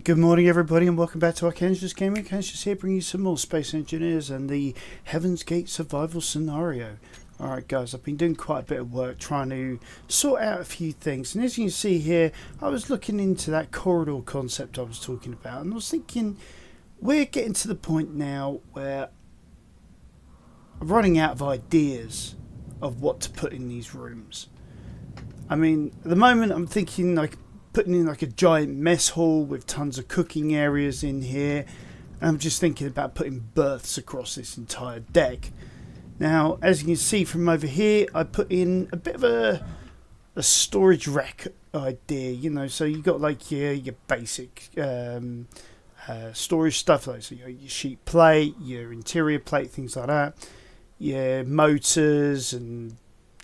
Good morning, everybody, and welcome back to Arkansas Gaming. Arkansas here, bringing you some more Space Engineers and the Heaven's Gate survival scenario. Alright guys, I've been doing quite a bit of work trying to sort out a few things, and as you can see here, I was looking into that corridor concept I was talking about, and I was thinking, we're getting to the point now where I'm running out of ideas of what to put in these rooms. I mean, at the moment I'm thinking like putting in like a giant mess hall with tons of cooking areas in here. And I'm just thinking about putting berths across this entire deck. Now, as you can see from over here, I put in a bit of a storage rack idea, you know, so you got like your basic storage stuff, like so your sheet plate, your interior plate, things like that, your motors and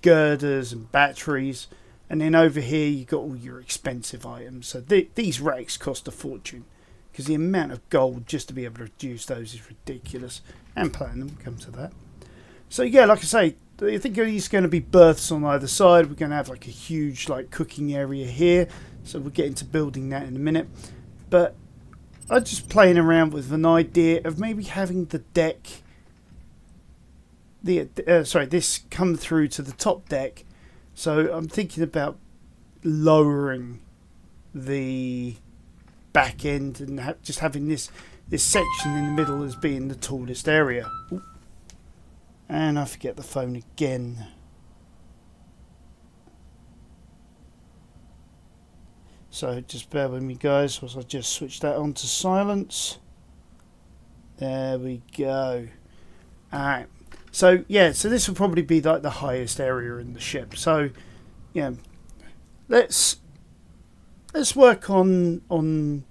girders and batteries. And then over here you got all your expensive items. So these racks cost a fortune, because the amount of gold just to be able to produce those is ridiculous. And platinum, come to that. So yeah, like I say, I think these are going to be berths on either side. We're going to have like a huge like cooking area here. So we'll get into building that in a minute. But I'm just playing around with an idea of maybe having the deck, this come through to the top deck. So I'm thinking about lowering the back end and just having this section in the middle as being the tallest area. Ooh. And I forget the phone again. So just bear with me, guys, whilst I just switch that on to silence. There we go. Alright. So yeah, so this will probably be like the highest area in the ship. So yeah, let's work on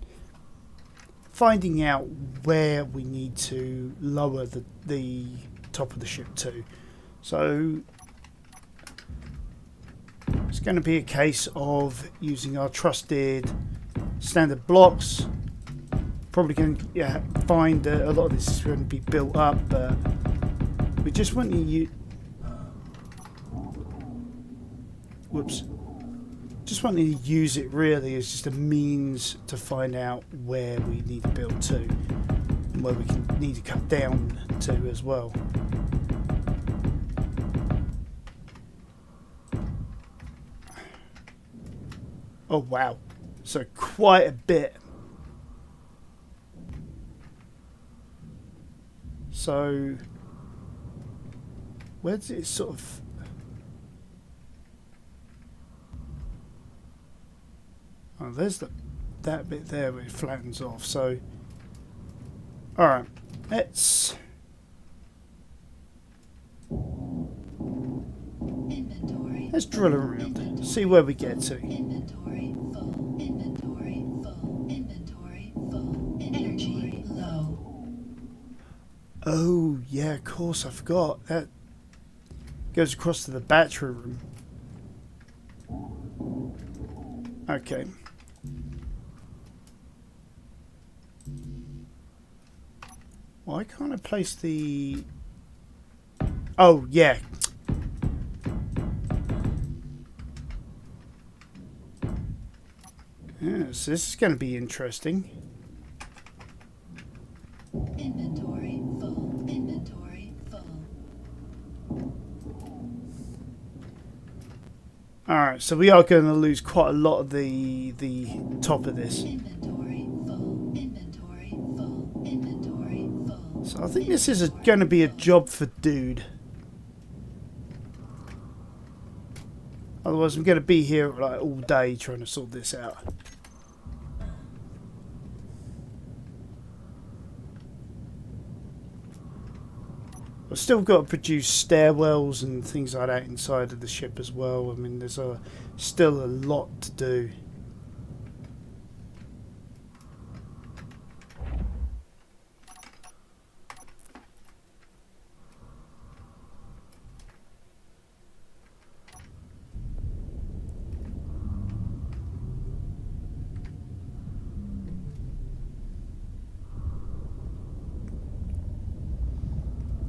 finding out where we need to lower the top of the ship to. So it's going to be a case of using our trusted standard blocks. Probably going to find a lot of this is going to be built up, but we just want to use. Just want to use it really as just a means to find out where we need to build to, and where we need to cut down to as well. Oh wow! So quite a bit. So where does it sort of... Oh, there's that bit there where it flattens off. So, alright, let's drill around, see where we get to. Inventory full, inventory full, inventory full, energy low. Oh, yeah, of course, I forgot. That goes across to the battery room. Okay. Why can't I place the... Oh, yeah. Yes, this is going to be interesting. Inventory full, inventory full. Alright, so we are going to lose quite a lot of the top of this. Inventory full, inventory full, inventory full. So I think this is going to be a job for Dude. Otherwise I'm going to be here like all day trying to sort this out. I've still got to produce stairwells and things like that inside of the ship as well. I mean, there's still a lot to do.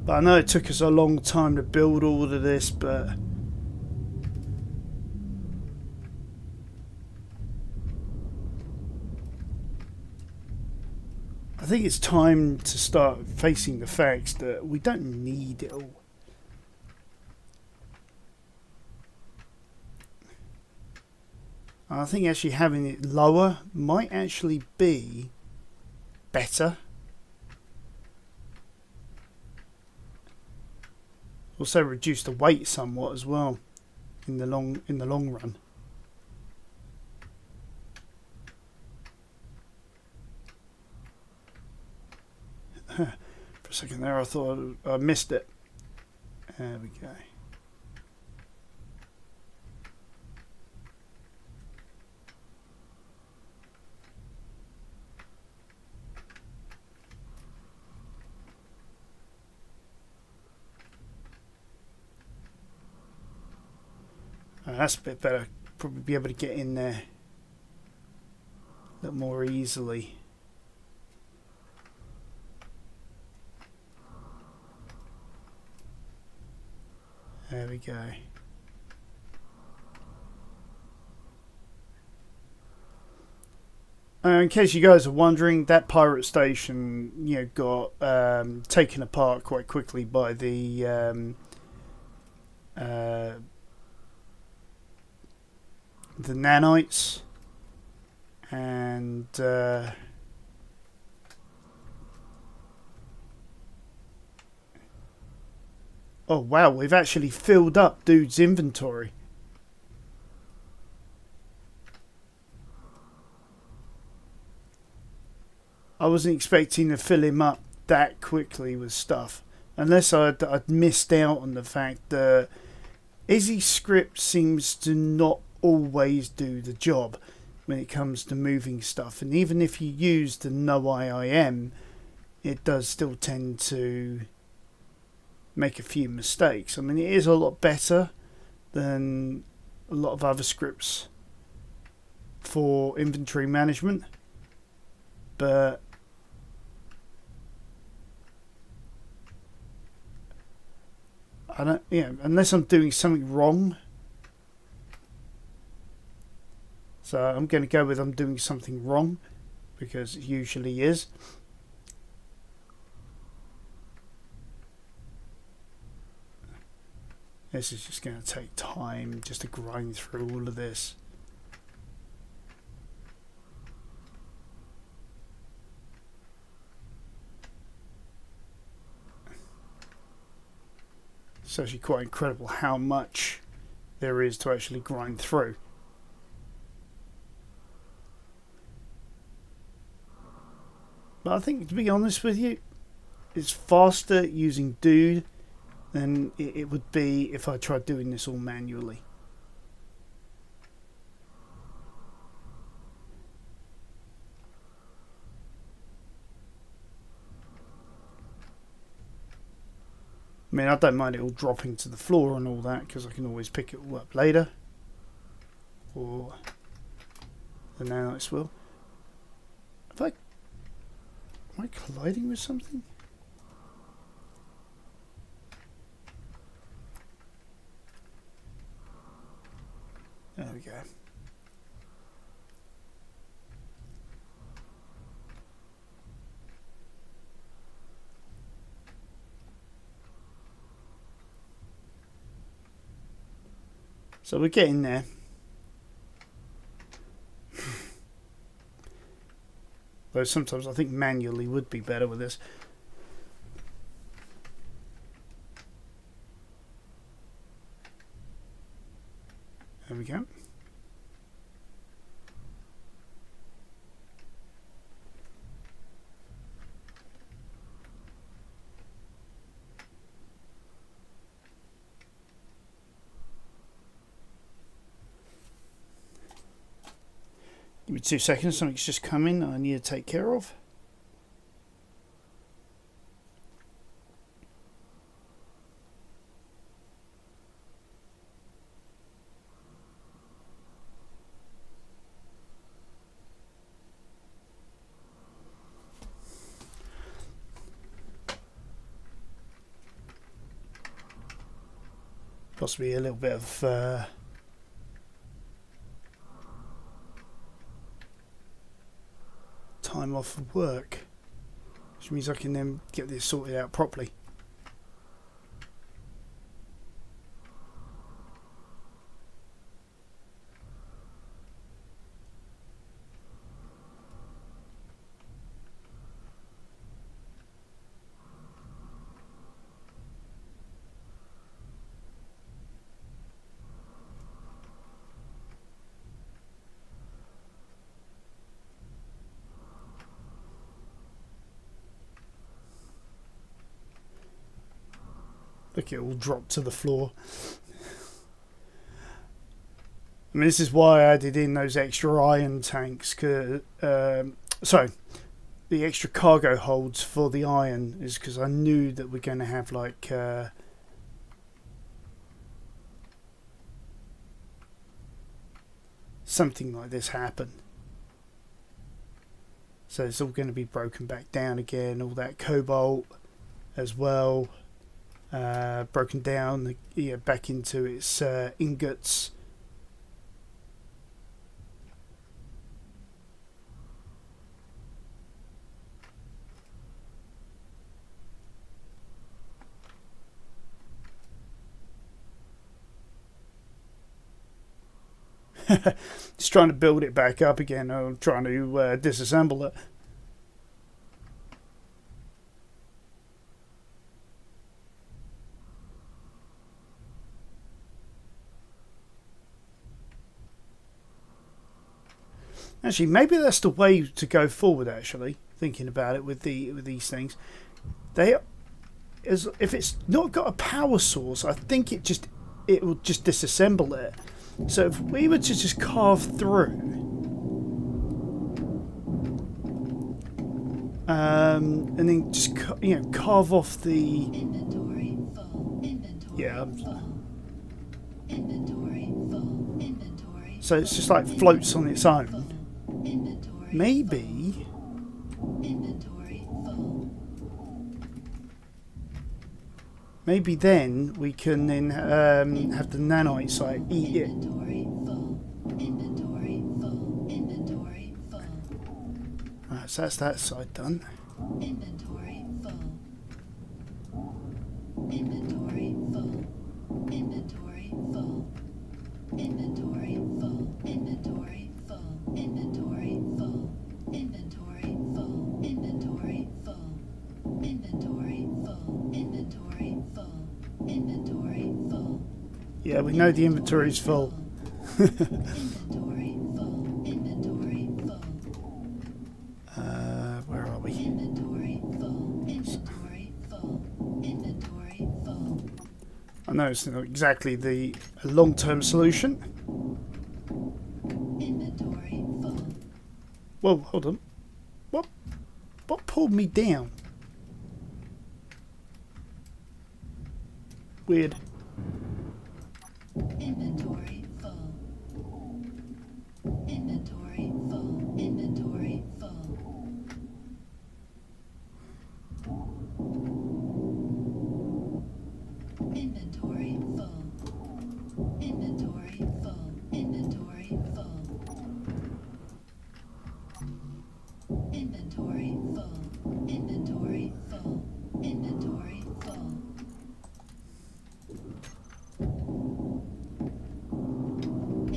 But I know it took us a long time to build all of this, but think it's time to start facing the facts that we don't need it all. I think actually having it lower might actually be better. Also reduce the weight somewhat as well in the long run. For a second there I thought I missed it. There we go. That's a bit better. Probably be able to get in there a little more easily. There we go. In case you guys are wondering, that pirate station, got taken apart quite quickly by the nanites, and oh wow, we've actually filled up dude's inventory. I wasn't expecting to fill him up that quickly with stuff, unless I'd missed out on the fact that Izzy's script seems to not always do the job when it comes to moving stuff, and even if you use the no IIM, it does still tend to make a few mistakes. I mean, it is a lot better than a lot of other scripts for inventory management, but I don't, unless I'm doing something wrong. So I'm going to go with I'm doing something wrong, because it usually is. This is just going to take time just to grind through all of this. It's actually quite incredible how much there is to actually grind through. But I think, to be honest with you, it's faster using Dude than it would be if I tried doing this all manually. I mean, I don't mind it all dropping to the floor and all that, because I can always pick it all up later. Or the nanites will. Am I colliding with something? There we go. So we're getting there. Though sometimes I think manually would be better with this. There we go. Give me 2 seconds, something's just come in I need to take care of. Possibly a little bit of time off of work. which means I can then get this sorted out properly. Look, it all dropped to the floor. I mean, this is why I added in those extra iron tanks. Sorry, the extra cargo holds for the iron is because I knew that we're going to have like something like this happen. So it's all going to be broken back down again. All that cobalt as well. Broken down, yeah, back into its ingots. Just trying to build it back up again. I'm trying to disassemble it. Actually, maybe that's the way to go forward. Actually, thinking about it with these things, if it's not got a power source, I think it will just disassemble it. So if we were to just carve through, and then just carve off the Inventory full. Inventory full. Inventory full. Inventory. So it's just like floats on its own. Inventory. Maybe. Inventory full. Maybe then we can then have the nanites like eat it. Inventory full. Inventory full. Inventory full. Right, so that's that side done. Inventory full. Inventory full. Inventory full. Inventory full. Inventory full. Inventory full. Inventory full. Inventory full. Inventory full. Inventory full. Inventory full. Yeah, we know the inventory is full. Inventory full. Inventory full. Where are we? Inventory full. Inventory full. Inventory full. I know it's not exactly the long-term solution. Inventory full. Whoa, hold on. What pulled me down? Weird. Inventory full. Inventory full. Inventory full. Inventory full. Inventory full. Inventory full. Inventory full. Inventory full. Inventory full.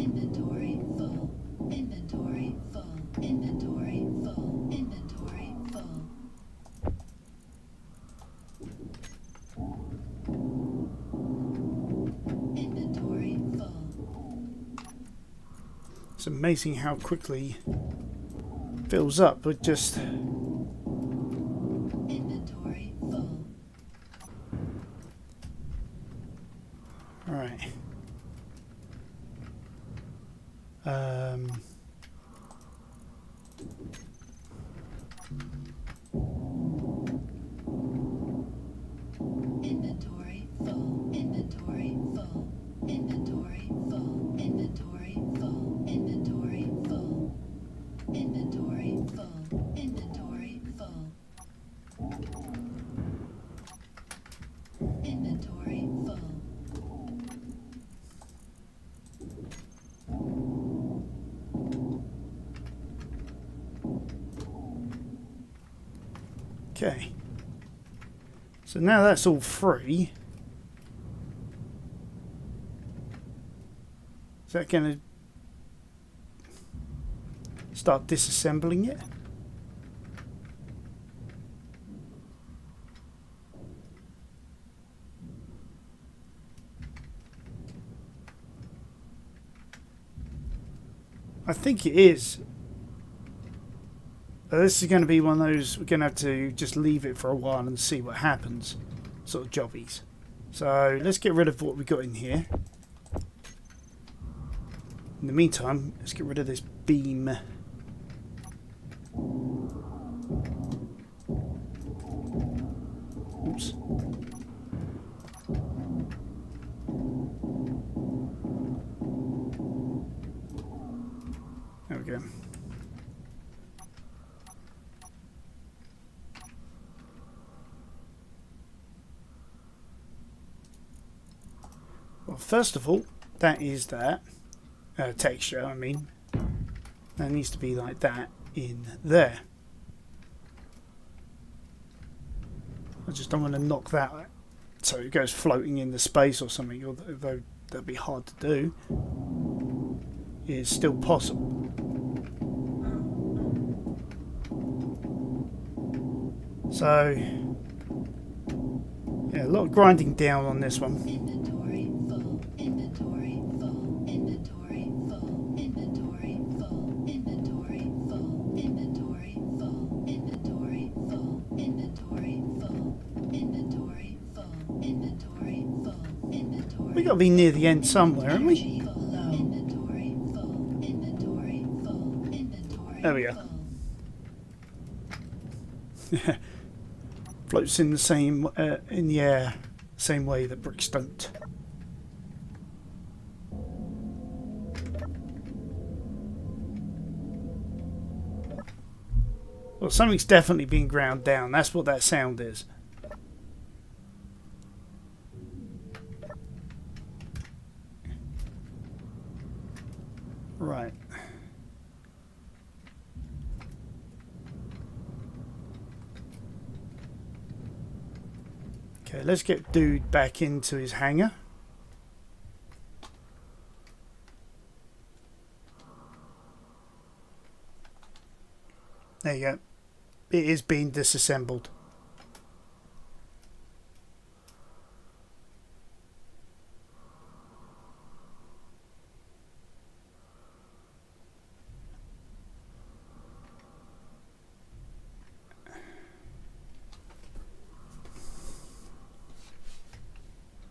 Inventory full. Inventory full. Inventory full. Inventory full. Inventory full. It's amazing how quickly it fills up with just... Inventory full. Alright. Inventory full. Inventory full. Inventory full. Inventory full. Inventory full. Inventory full. Inventory full. Inventory full. Okay. So now that's all free. Is that going to start disassembling it? I think it is. This is going to be one of those, we're going to have to just leave it for a while and see what happens sort of jobbies. So let's get rid of what we got in here. In the meantime, let's get rid of this beam. Oops. There we go. Well, first of all, that is that. Texture, I mean. That needs to be like that in there. I just don't want to knock that so it goes floating in the space or something, although that'd be hard to do. It's still possible. So, yeah, a lot of grinding down on this one. Inventory full. Inventory full. Inventory full. Inventory full. Inventory full. Inventory full. Inventory full. Inventory full. Inventory full. Inventory full. Inventory. We got to be near the end somewhere, haven't we? Energy low. Inventory full. Inventory full. Inventory. There we go. full. Floats in the same in the air, same way that bricks don't. Well, something's definitely been ground down. That's what that sound is. Right. Okay, let's get dude back into his hangar. There you go. It is being disassembled.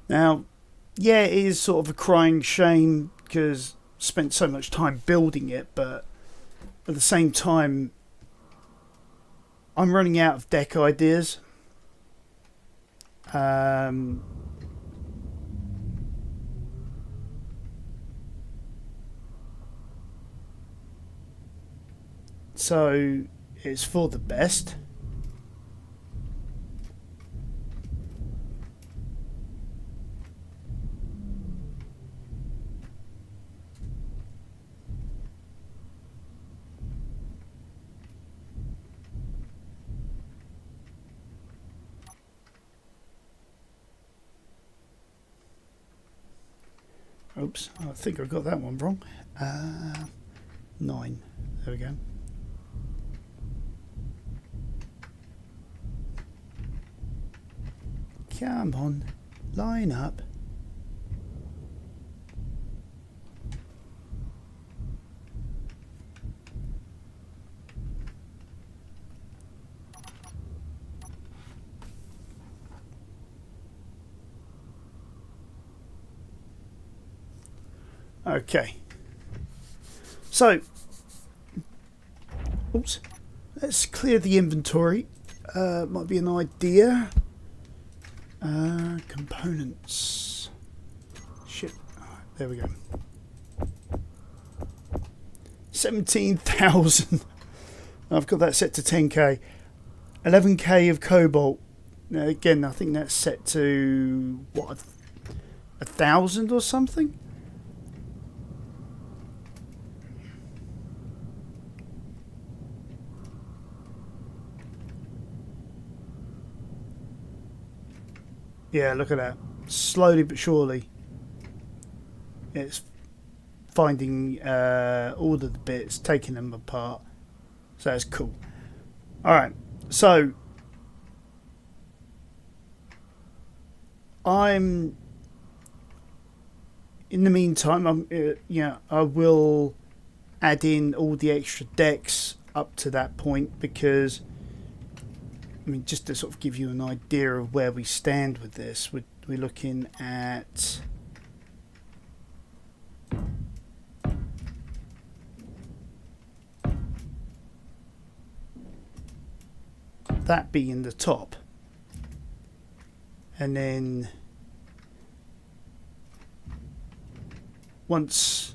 Now, yeah, it is sort of a crying shame because I spent so much time building it, but at the same time, I'm running out of deck ideas. So it's for the best. Oops, I think I got that one wrong. 9. There we go. Come on, line up. Okay. So, oops. Let's clear the inventory. Might be an idea. Components. Shit. There we go. 17,000. I've got that set to 10k. 11k of cobalt. Now again, I think that's set to what, 1,000 or something. Yeah, look at that. Slowly but surely, it's finding all of the bits, taking them apart. So that's cool. Alright, so I'm in the meantime, I will add in all the extra decks up to that point, because I mean, just to sort of give you an idea of where we stand with this, we're looking at that being the top, and then once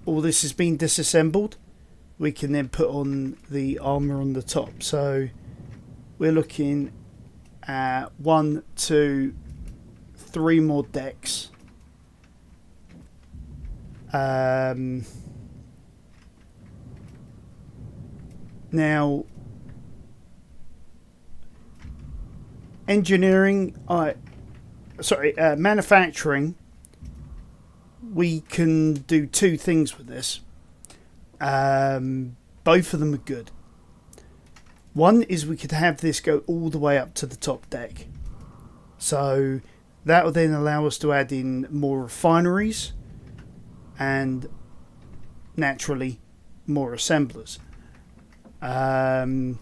all this has been disassembled, we can then put on the armor on the top. So we're looking at 1, 2, 3 more decks. Now, manufacturing, we can do 2 things with this. Both of them are good. One is we could have this go all the way up to the top deck. So that will then allow us to add in more refineries and naturally more assemblers. Oh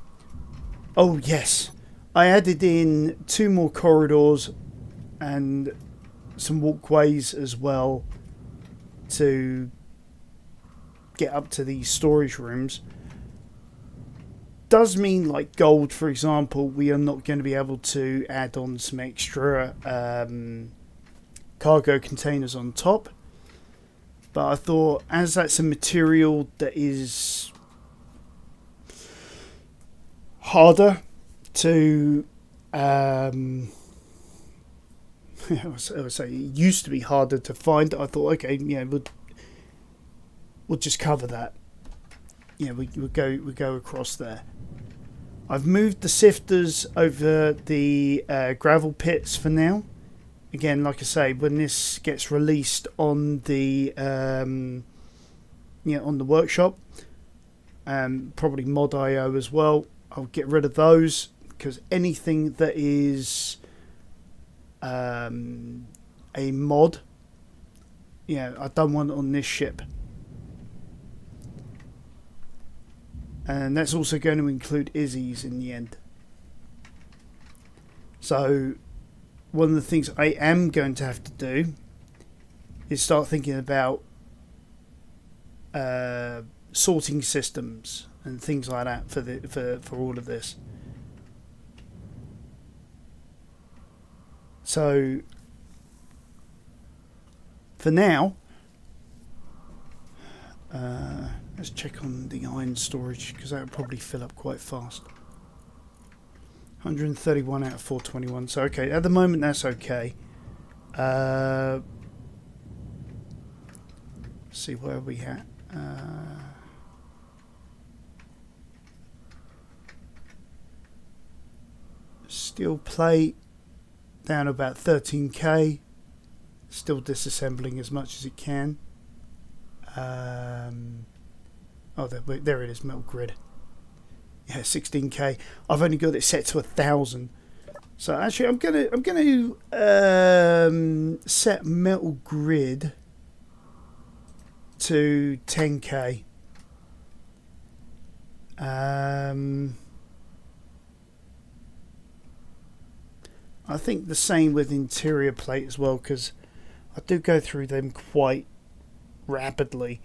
yes, I added in 2 more corridors and some walkways as well to get up to these storage rooms. Does mean, like gold, for example, we are not going to be able to add on some extra cargo containers on top. But I thought, as that's a material that is harder to I would say it used to be harder to find. I thought, okay, yeah, we'll just cover that. Yeah, we go across there. I've moved the sifters over the gravel pits for now. Again, like I say, when this gets released on the on the workshop, probably mod.io as well, I'll get rid of those, because anything that is a mod, I don't want it on this ship. And that's also going to include Izzy's in the end. So one of the things I am going to have to do is start thinking about sorting systems and things like that for all of this. So for now, let's check on the iron storage, because that will probably fill up quite fast. 131 out of 421. So okay, at the moment that's okay. See where we at. Steel plate down about 13k. Still disassembling as much as it can. Oh, there it is, metal grid. Yeah, 16k. I've only got it set to 1,000. So actually, I'm gonna set metal grid to 10k. I think the same with interior plate as well, because I do go through them quite rapidly.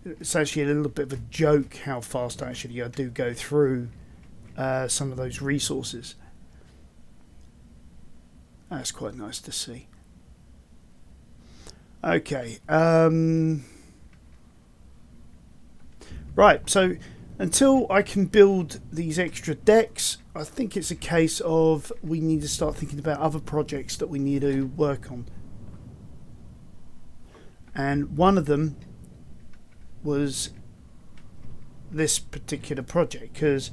It's actually a little bit of a joke how fast actually I do go through some of those resources. That's quite nice to see. Okay. Right, so until I can build these extra decks, I think it's a case of we need to start thinking about other projects that we need to work on. And one of them was this particular project, because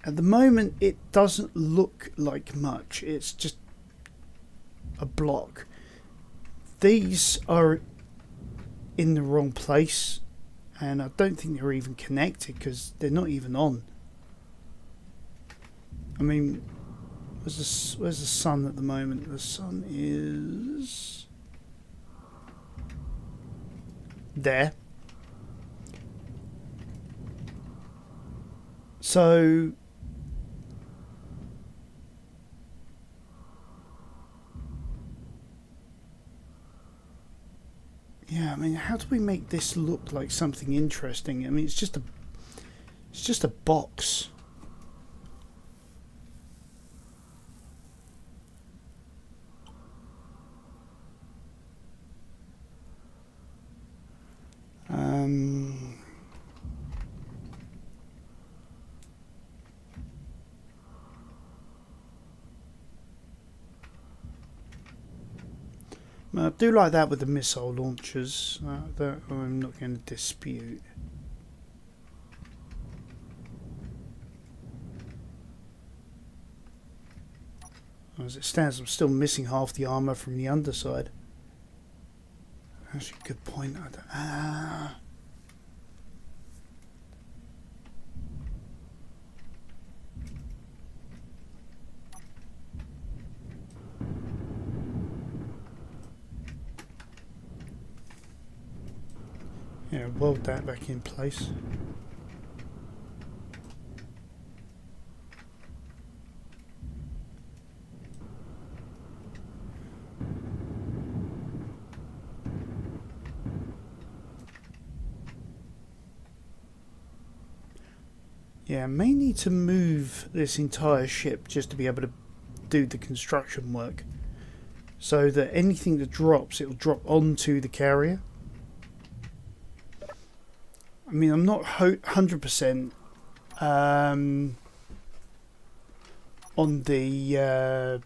At the moment, it doesn't look like much. It's just a block. These are in the wrong place, and I don't think they're even connected because they're not even on. I mean, where's the sun at the moment? The sun is there. So yeah, I mean, how do we make this look like something interesting? I mean, it's just a box. I do like that with the missile launchers. That I'm not going to dispute. As it stands, I'm still missing half the armour from the underside. Actually, good point. Yeah, weld that back in place. Yeah, I may need to move this entire ship just to be able to do the construction work. So that anything that drops, it'll drop onto the carrier. I mean, I'm not 100% on the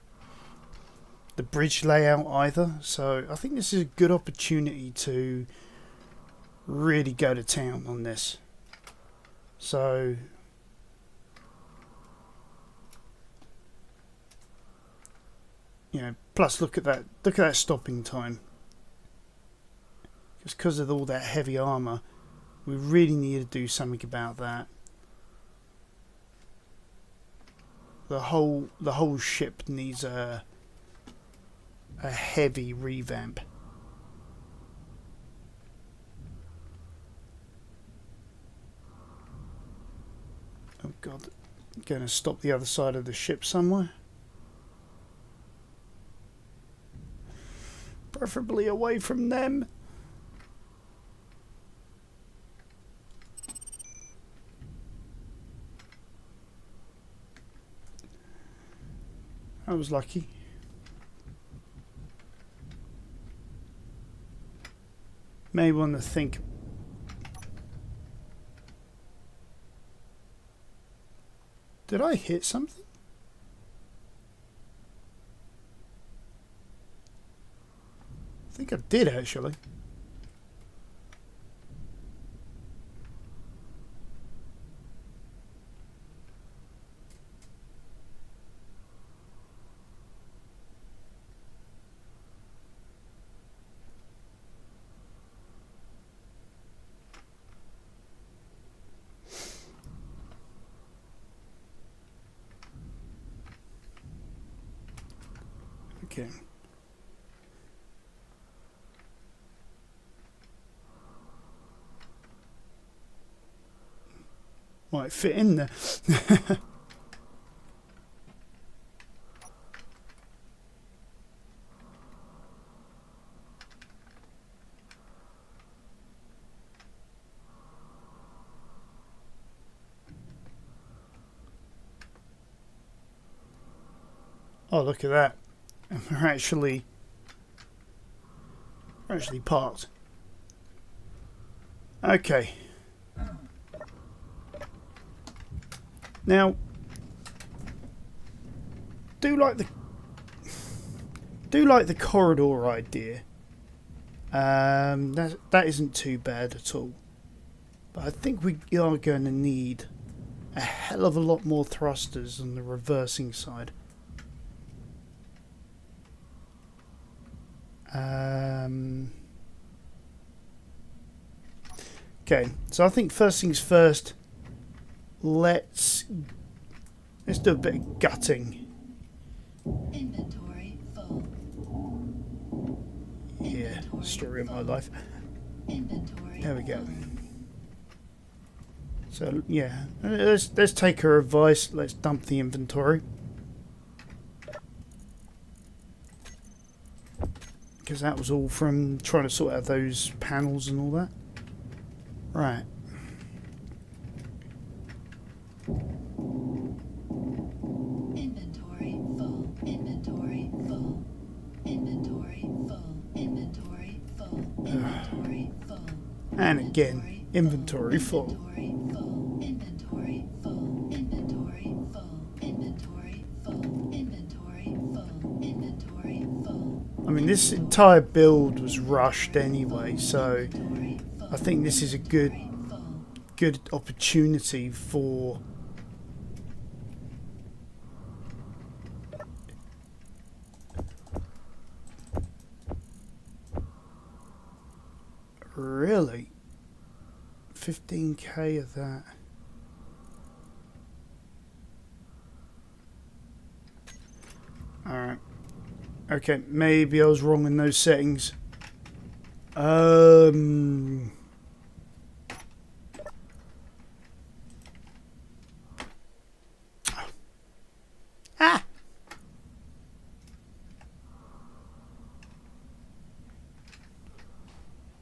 bridge layout either, so I think this is a good opportunity to really go to town on this. So you know, plus look at that stopping time. Just because of all that heavy armour, we really need to do something about that. The whole ship needs a heavy revamp. Oh god, going to stop the other side of the ship somewhere. Preferably away from them. I was lucky. May want to think. Did I hit something? I think I did actually. Okay. Might fit in there. Oh, look at that. We're actually parked. Okay. Now, do like the corridor idea. That isn't too bad at all. But I think we are going to need a hell of a lot more thrusters on the reversing side. Okay, so I think first things first, let's do a bit of gutting. Inventory full. Yeah, story of my life. Inventory There we go. full. So yeah, let's take her advice. Let's dump the inventory, because that was all from trying to sort out those panels and all that. Right. Inventory full. Inventory full. Inventory full. Inventory full. Inventory full. And again, inventory full. Inventory full. Inventory full. Inventory full. Inventory full. Inventory full. Inventory full. I mean, this entire build was rushed anyway, so Inventory full. I think this is a good opportunity for really 15k of that. Alright. Okay, maybe I was wrong in those settings. Ah!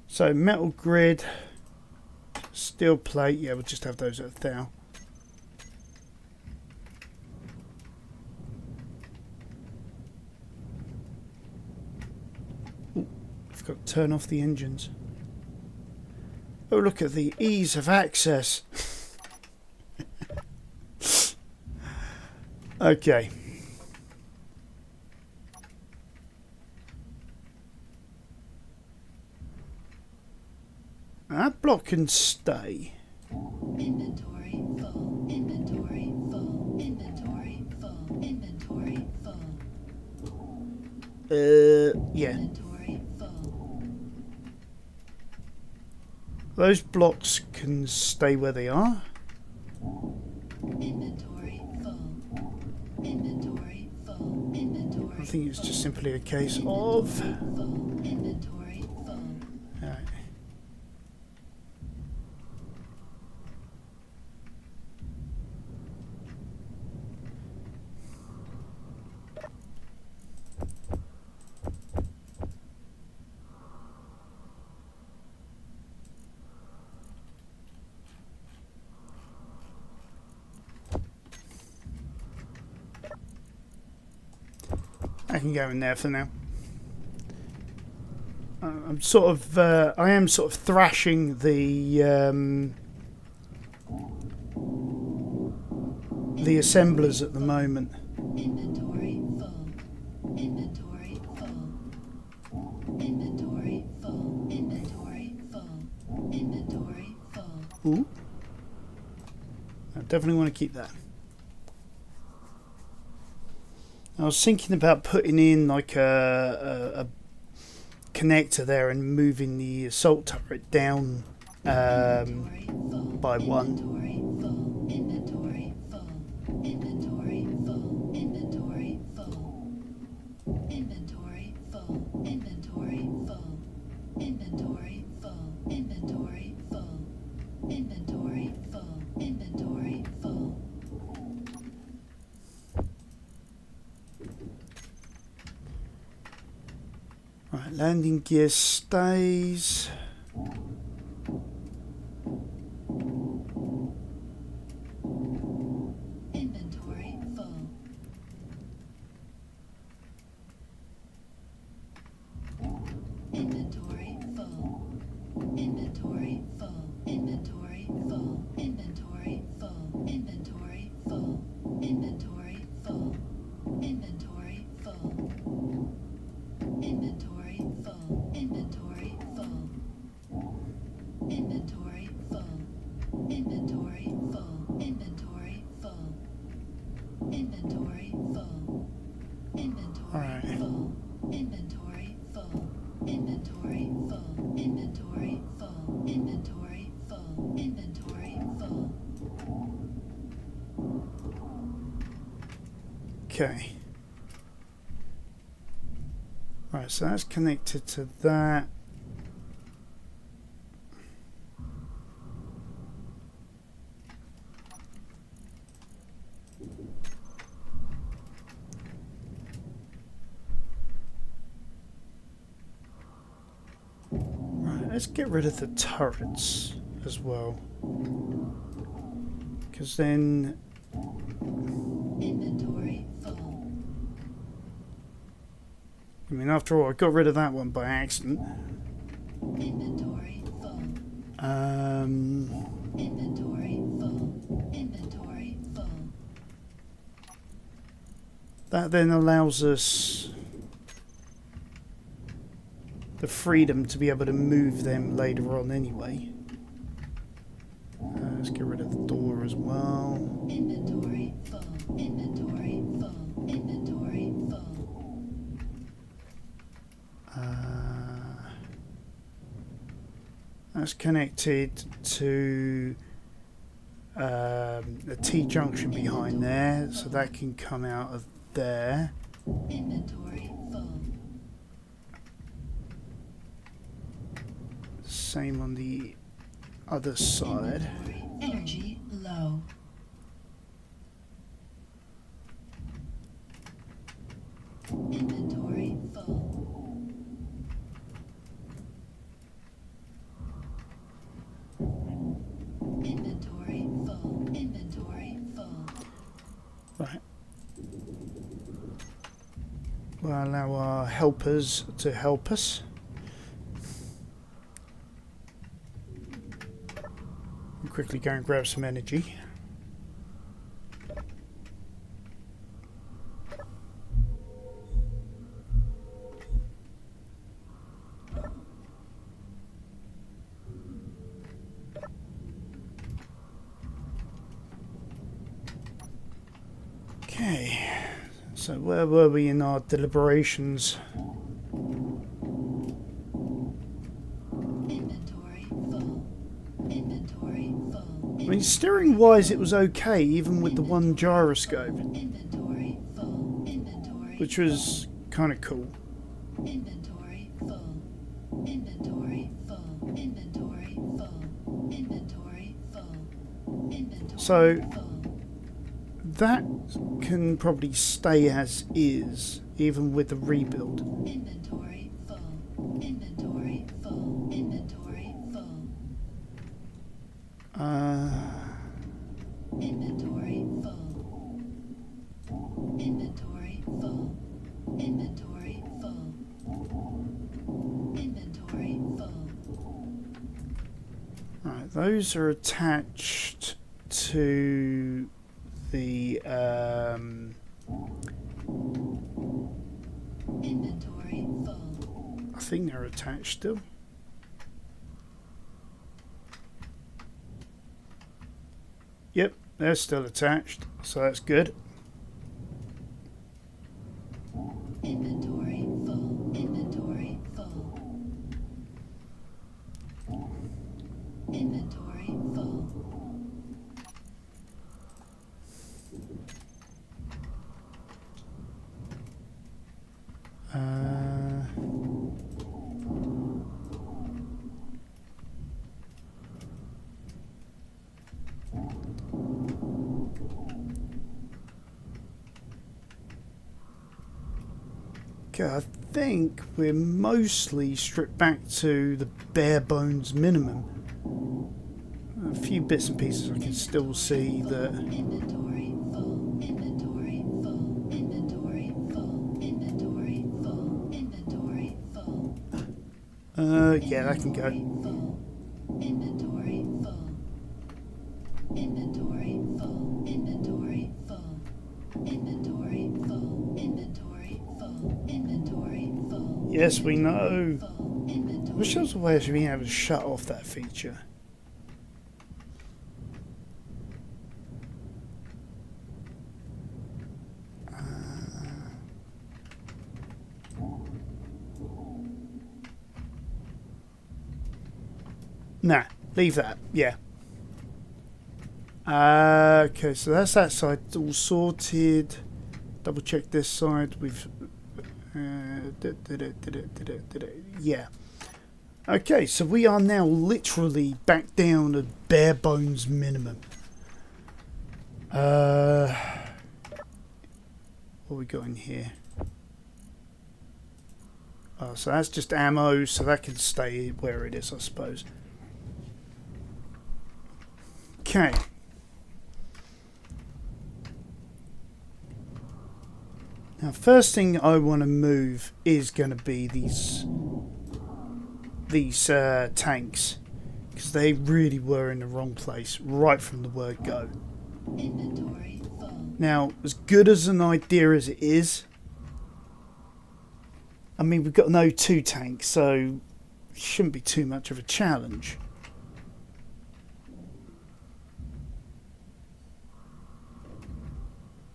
So metal grid, steel plate, yeah, we'll just have those at 1,000. I've got to turn off the engines. Oh, look at the ease of access. Okay. That block can stay. Inventory full. Inventory full. Inventory full. Inventory full. Yeah. Inventory full. Those blocks can stay where they are. Inventory full. Inventory full. Inventory. I think it's just simply a case of... full. Inventory full. Alright. I can go in there for now. I'm sort of, I am sort of thrashing the assemblers at the moment. Inventory full. Inventory full. Inventory full. Inventory full. Inventory full. Ooh. I definitely want to keep that. I was thinking about putting in like a connector there and moving the assault turret down Inventory full. by one. Inventory full. Inventory full. Inventory full. Inventory full. Inventory full. Inventory full. Inventory full. Inventory full. Inventory full. Inventory full. Right, landing gear stays. Inventory full. Inventory full. Inventory full. Inventory full. Inventory full. Inventory full. Inventory full. Inventory full. Inventory full. Inventory full. Inventory full. Inventory Alright. full. Inventory full. Inventory full. Inventory full. Inventory full. Inventory full. Okay. Right, so that's connected to that. Right, let's get rid of the turrets as well. Because then Inventory full. I mean, after all, I got rid of that one by accident. Inventory full. Inventory full. Inventory full. That then allows us the freedom to be able to move them later on anyway. Let's get rid of the door as well. Inventory full. Inventory full. Inventory full. That's connected to the T-junction behind there, so that can come out of there. Inventory full. Same on the other side. Inventory energy low. Inventory full. Inventory full. Inventory full. Right. We'll allow our helpers to help us. We'll quickly go and grab some energy. Okay, so where were we in our deliberations? Inventory full. Inventory full. I mean, steering wise it was okay, even with the one gyroscope, Inventory full. Inventory. which was kind of cool. Inventory full. Inventory full. Inventory full. Inventory full. Inventory So full. that can probably stay as is, even with the rebuild. Inventory full. Inventory full. Inventory full. Inventory full. Inventory full. Inventory full. Inventory full. Right, those are attached to the Inventory full. I think they're attached still. Yep, they're still attached, so that's good. Inventory full. Inventory full. Inventory full. Okay, I think we're mostly stripped back to the bare bones minimum. A few bits and pieces I can still see that. Inventory full. Inventory full. Inventory full. Inventory full. Inventory full. Yeah, that can go. Full. Inventory full. Inventory full. Inventory full. Inventory full. Inventory full. Inventory full. Yes, we know. Full. I Inventory. wish there was a way of being able to shut off that feature. Nah, leave that. Yeah. Okay, so that's that side all sorted. Double check this side. We've yeah. Okay, so we are now literally back down to bare bones minimum. What we got in here? Oh, so that's just ammo, so that can stay where it is, I suppose. Okay. Now, first thing I want to move is going to be these tanks, because they really were in the wrong place right from the word go. Inventory full. Now, as good as an idea as it is, I mean, we've got no two tanks, so it shouldn't be too much of a challenge.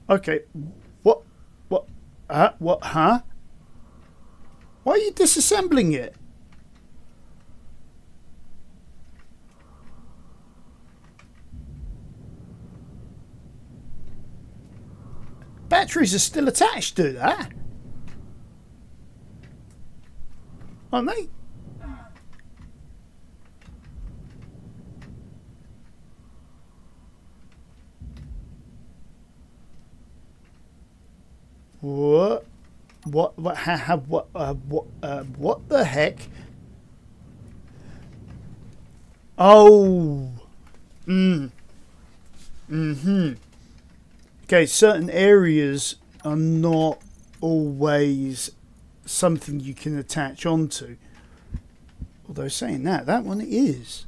Okay, what, huh? Why are you disassembling it? Batteries are still attached to that, aren't they? What? What the heck? Oh. Okay, certain areas are not always something you can attach onto. Although saying that one is.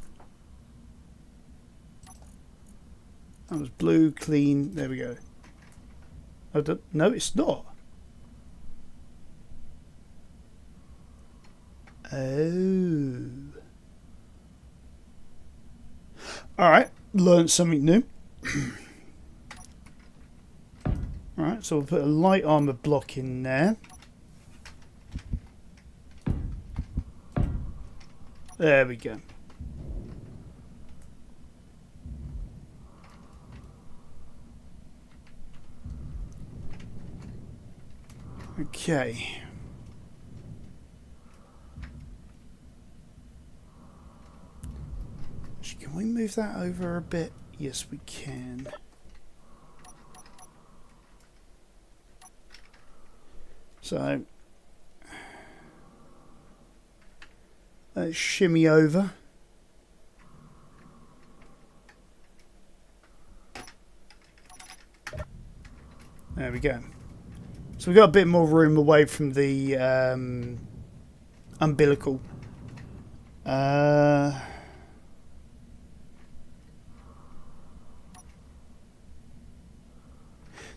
That was blue, clean. There we go. No, it's not. Oh. Alright, learned something new. Alright, so we'll put a light armor block in there. There we go. Okay. Can we move that over a bit? Yes, we can. So let's shimmy over. There we go. So we've got a bit more room away from the umbilical.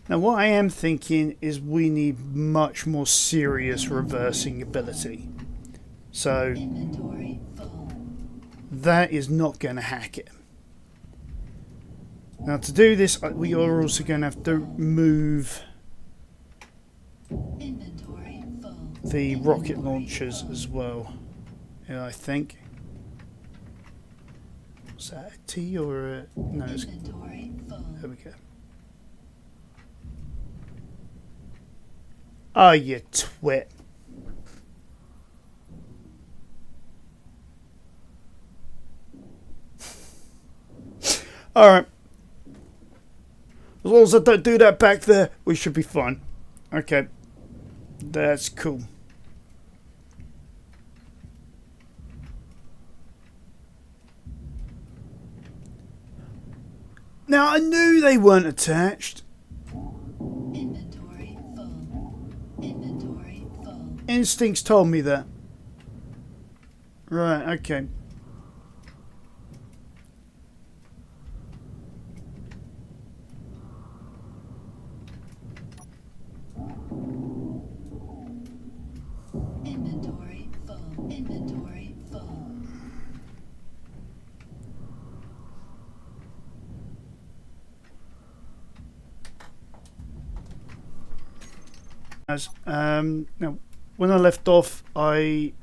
Now what I am thinking is we need much more serious reversing ability. So Inventory full. that is not going to hack it. Now to do this, we are also going to have to move Inventory full. the rocket launchers as well. Yeah, I think. Was that a T or a... No, it's... Inventory full. There we go. Oh, you twit. Alright. As long as I don't do that back there, we should be fine. Okay. That's cool. Now, I knew they weren't attached. Inventory full. Inventory full. Instincts told me that. Right, okay. Inventory full. Inventory full. Now, when I left off, I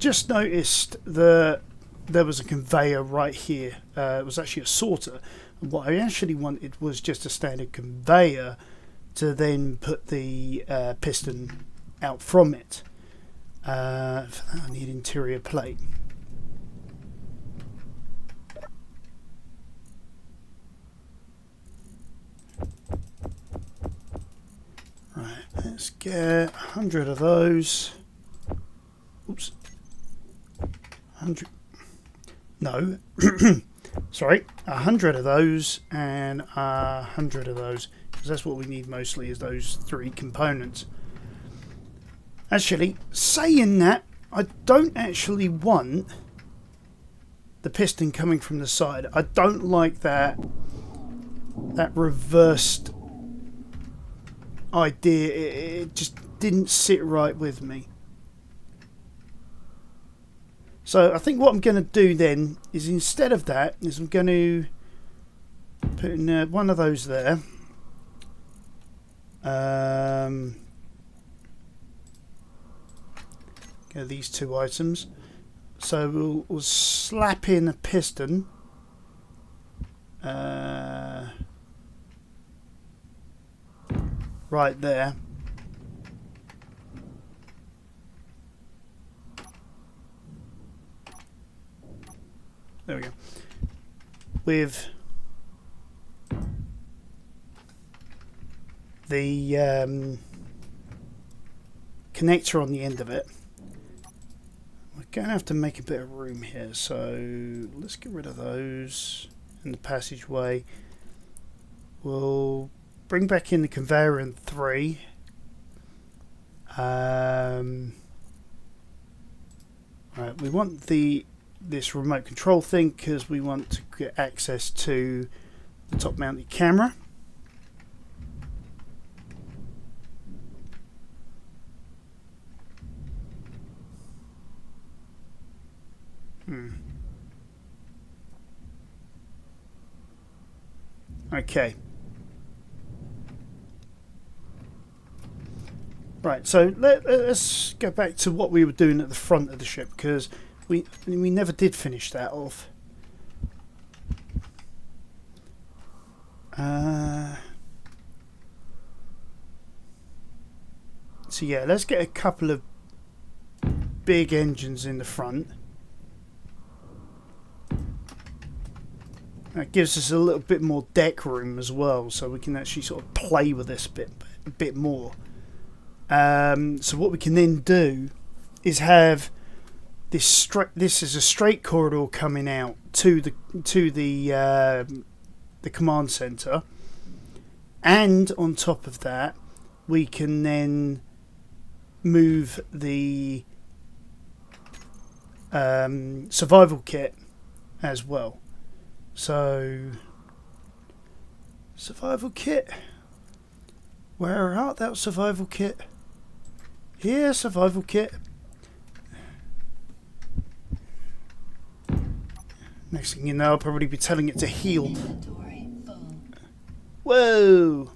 just noticed that there was a conveyor right here. It was actually a sorter. And what I actually wanted was just a standard conveyor to then put the piston out from it. For that I need interior plate. Right, let's get 100 of those. Oops. 100. No. Sorry. 100 of those and 100 of those. Because that's what we need mostly, is those 3 components. Actually, saying that, I don't actually want the piston coming from the side. I don't like that reversed idea. It just didn't sit right with me. So I think what I'm going to do then is, instead of that, is I'm going to put in one of those there. Get these 2 items. So we'll slap in a piston. Right there. There we go. With the connector on the end of it. We're going to have to make a bit of room here, so let's get rid of those in the passageway. We'll bring back in the conveyor in 3. Right, we want this remote control thing because we want to get access to the top mounted camera. Okay. Right, so let's go back to what we were doing at the front of the ship, because we never did finish that off. So yeah, let's get a couple of big engines in the front. That gives us a little bit more deck room as well, so we can actually sort of play with this a bit more. So what we can then do is have this is a straight corridor coming out to the command center, and on top of that we can then move the survival kit as well. So, survival kit. Where art thou, survival kit? Here, survival kit. Next thing you know, I'll probably be telling it to heal. Inventory full. Whoa!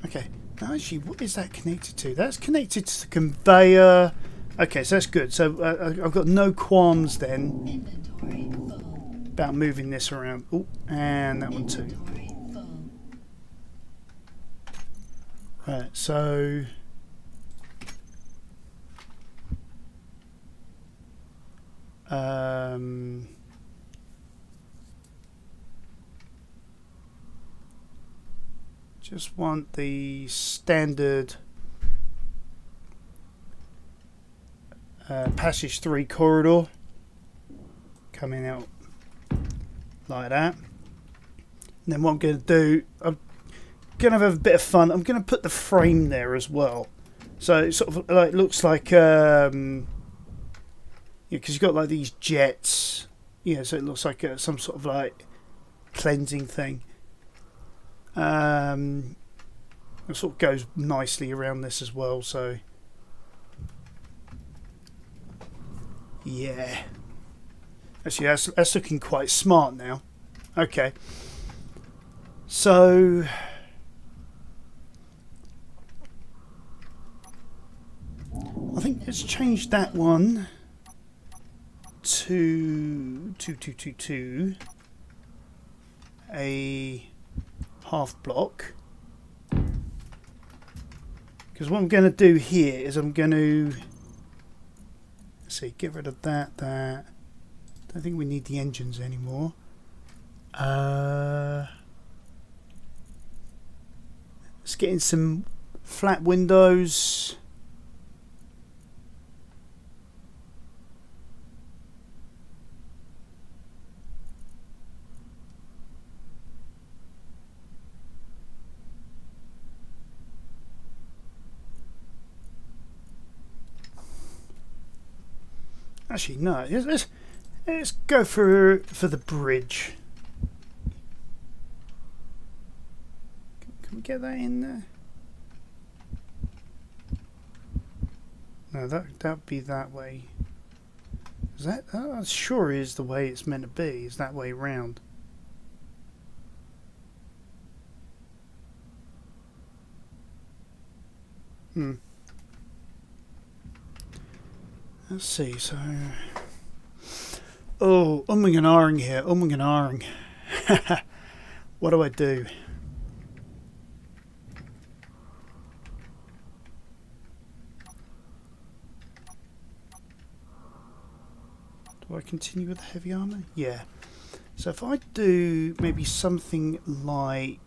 Okay. Now, actually, what is that connected to? That's connected to the conveyor. Okay, so that's good. So I've got no qualms then Inventory full. about moving this around. Oh, and that one too. Inventory full. Right, so just want the standard passage 3 corridor coming out like that. And then what I'm going to do, I'm going to have a bit of fun. I'm going to put the frame there as well, so it sort of like looks like because you've got like these jets, so it looks like some sort of like cleansing thing. It sort of goes nicely around this as well, so yeah. Actually, that's looking quite smart now. Okay. So I think let's change that one to a half block. Because what I'm going to do here is I'm going to, let's see, get rid of that. Don't think we need the engines anymore. Let's get in some flat windows. Actually, no. Let's go for the bridge. Can we get that in there? No, that'd be that way. Is that sure is the way it's meant to be? Is that way round? Let's see, so... Oh, umming and ahhing here, umming and ahhing. What do I do? Do I continue with the heavy armour? Yeah. So if I do maybe something like...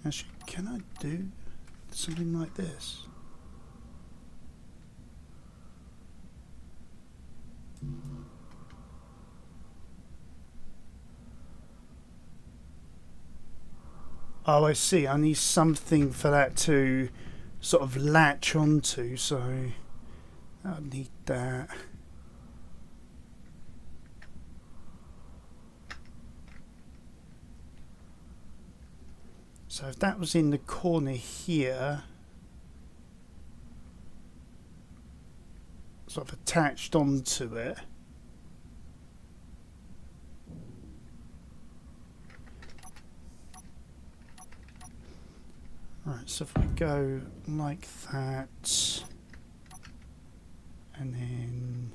Actually, can I do something like this? Oh, I see. I need something for that to sort of latch onto, so I need that. So if that was in the corner here, sort of attached onto it. Right, so if we go like that, and then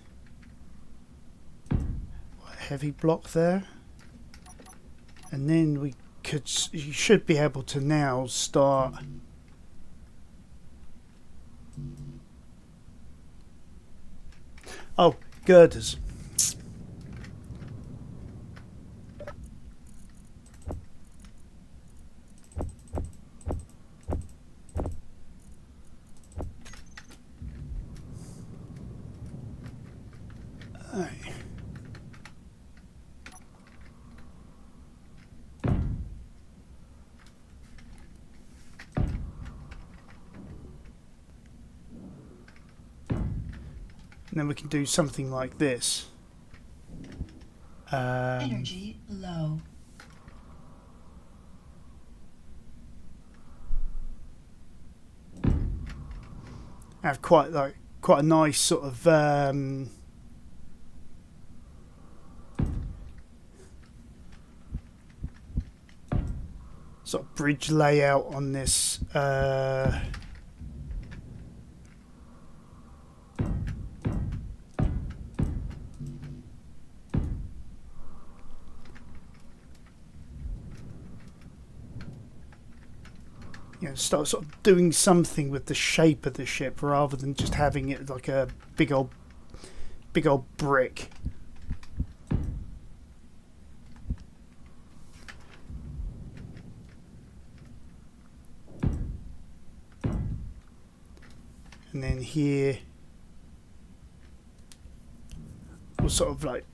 what, heavy block there, and then we could, you should be able to now start girders. And then we can do something like this. Energy low. Have quite a nice sort of sort of bridge layout on this. Start sort of doing something with the shape of the ship rather than just having it like a big old brick. And then here we'll sort of like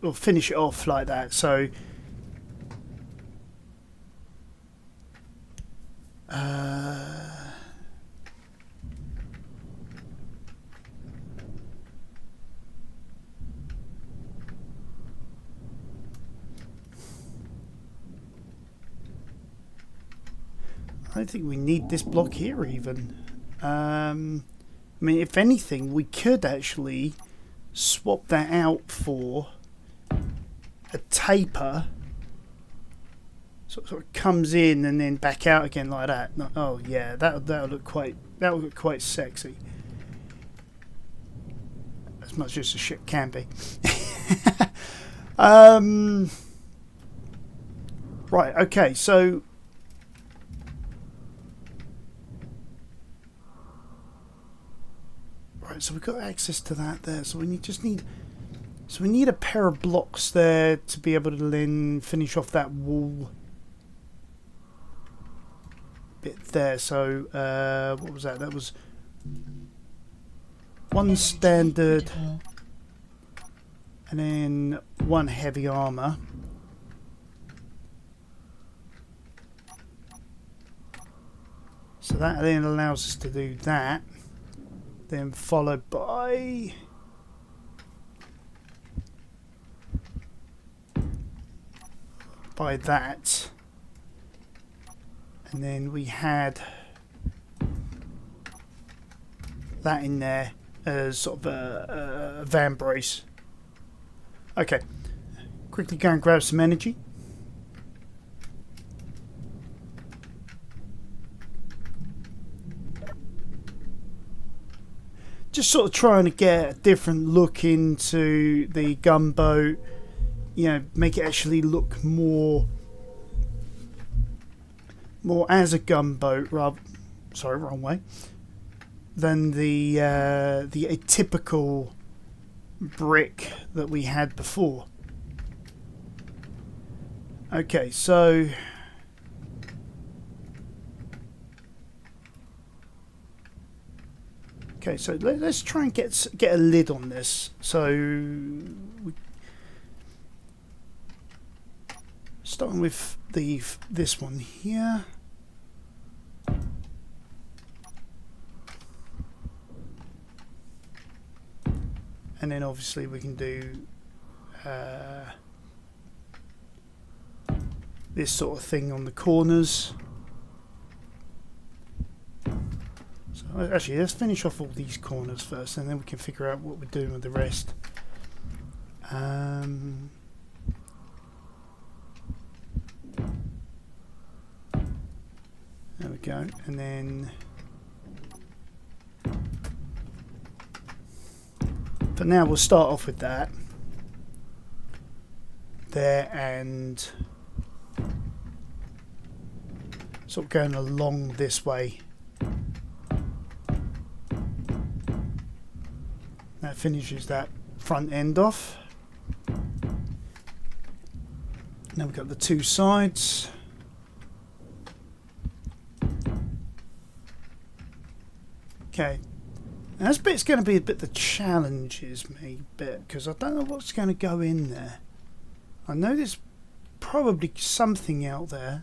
we'll finish it off like that. So I don't think we need this block here even. I mean, if anything, we could actually swap that out for a taper. Sort of comes in and then back out again like that. Oh yeah, that'll look quite sexy. As much as the ship can be. Right. Okay. So. Right. So we've got access to that there. So we need a pair of blocks there to be able to then finish off that wall bit there. So what was that? That was one standard and then one heavy armor. So that then allows us to do that. Then followed by that. And then we had that in there as sort of a van brace. Okay, quickly go and grab some energy. Just sort of trying to get a different look into the gunboat, you know, make it actually look more as a gunboat, wrong way, than the atypical brick that we had before. Okay, so let's try and get a lid on this. So starting with this one here. And then obviously we can do this sort of thing on the corners. So actually, let's finish off all these corners first, and then we can figure out what we're doing with the rest. There we go, and then for now we'll start off with that there, and sort of going along this way. That finishes that front end off. Now we've got the two sides. Okay. Now this bit's going to be a bit that challenges me a bit, because I don't know what's going to go in there. I know there's probably something out there.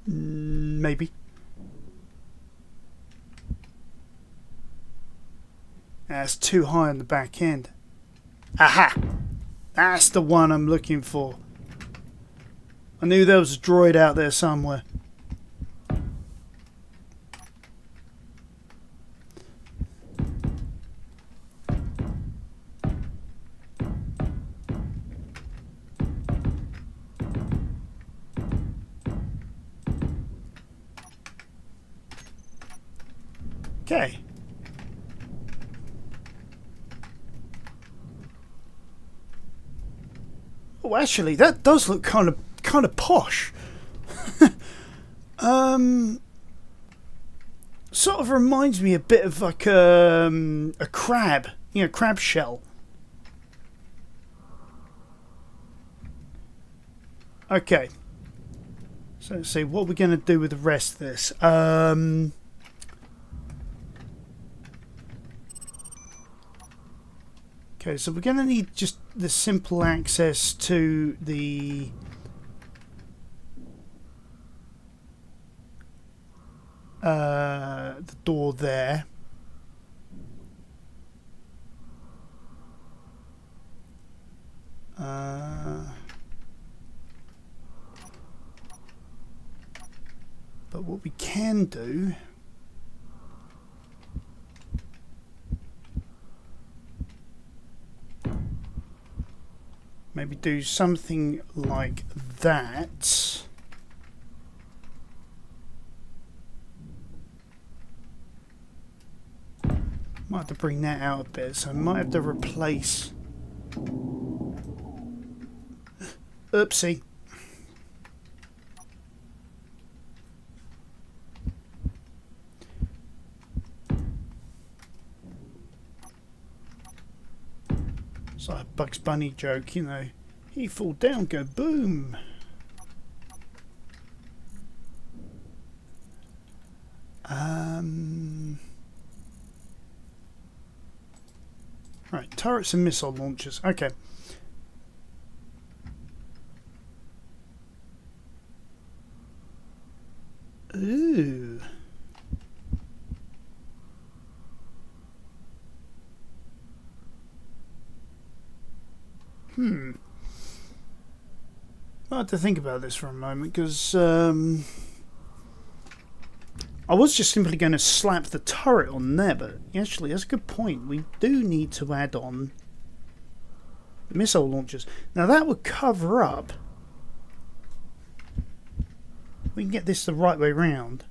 Maybe. That's too high on the back end. Aha! That's the one I'm looking for. I knew there was a droid out there somewhere. Okay. Oh, actually, that does look kind of posh. Sort of reminds me a bit of like a crab, crab shell. Okay. So let's see what we're going to do with the rest of this. Okay, so we're going to need just the simple access to the door there. But what we can do maybe do something like that. Might have to bring that out a bit, so I might have to replace. Oopsie. It's like a Bugs Bunny joke, you know. He fall down, go boom. Right, turrets and missile launchers. Okay. Ooh. I had to think about this for a moment because I was just simply going to slap the turret on there, but actually that's a good point. We do need to add on the missile launchers. Now that would cover up. We can get this the right way round.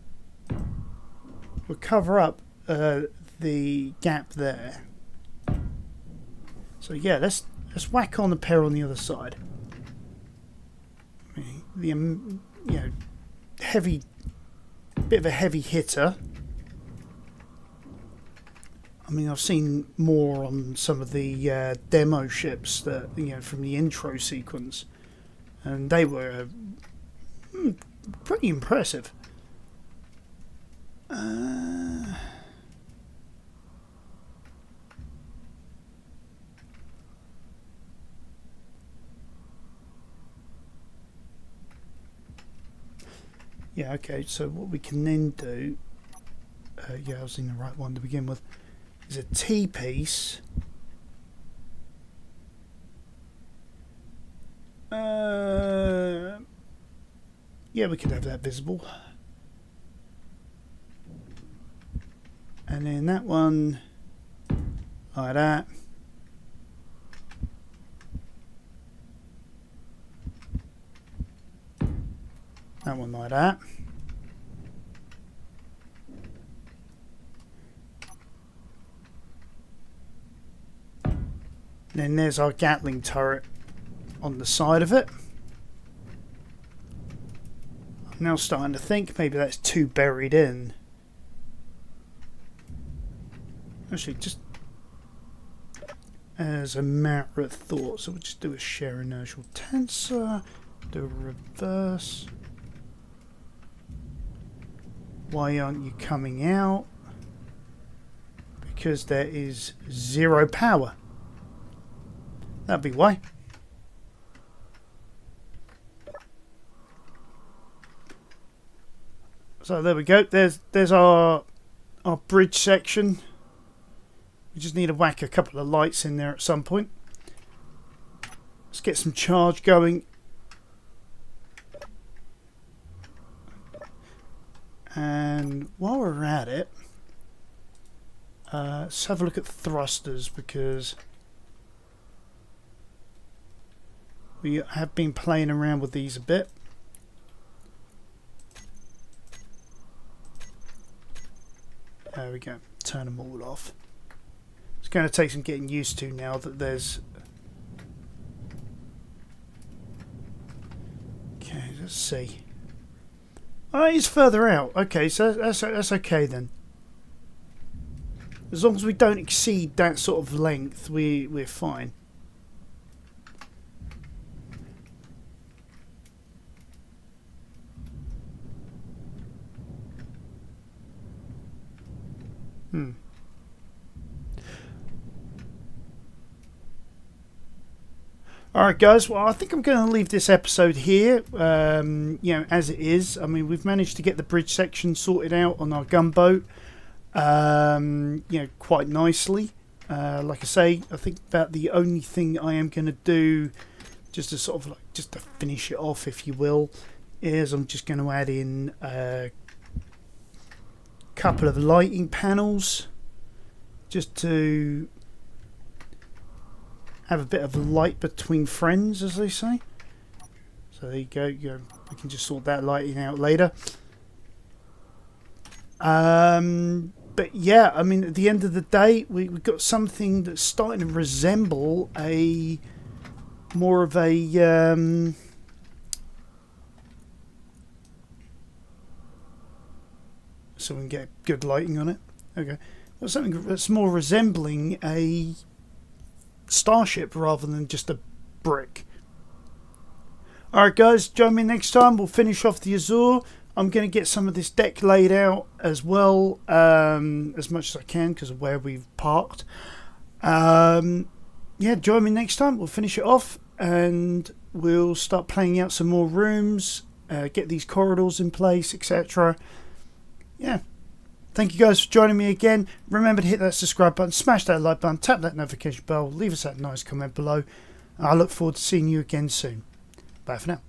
We'll cover up the gap there. So yeah, let's whack on the pair on the other side. The you know, heavy, bit of a heavy hitter. I mean, I've seen more on some of the demo ships that, you know, from the intro sequence, and they were pretty impressive. Yeah, okay, so what we can then do, yeah, I was in the right one to begin with, is a T-piece. Yeah, we could have that visible. And then that one, like that. That one like that. Then there's our Gatling turret on the side of it. I'm now starting to think maybe that's too buried in. Actually, just as a matter of thought, so we'll just do a share inertial tensor, do a reverse. Why aren't you coming out? Because there is 0 power. That'd be why. So there we go. There's our bridge section. We just need to whack a couple of lights in there at some point. Let's get some charge going. And while we're at it, let's have a look at thrusters, because we have been playing around with these a bit. There we go. Turn them all off. It's going to take some getting used to now that there's... Okay, let's see. Oh, he's further out. Okay, so that's okay then. As long as we don't exceed that sort of length, we're fine. Alright guys, well I think I'm going to leave this episode here, you know, as it is. I mean, we've managed to get the bridge section sorted out on our gunboat, you know, quite nicely. Like I say, I think about the only thing I am going to do, just to sort of like, just to finish it off if you will, is I'm just going to add in a couple of lighting panels, just to have a bit of a light between friends, as they say. So there you go. We can just sort that lighting out later. But yeah, I mean, at the end of the day, we've got something that's starting to resemble more of a so we can get good lighting on it. Okay, well, something that's more resembling a starship rather than just a brick. Alright guys, join me next time. We'll finish off the Azure. I'm going to get some of this deck laid out as well, as much as I can because of where we've parked. Yeah, join me next time. We'll finish it off and we'll start playing out some more rooms, get these corridors in place, etc. Yeah. Thank you guys for joining me again. Remember to hit that subscribe button, smash that like button, tap that notification bell, leave us that nice comment below. I look forward to seeing you again soon. Bye for now.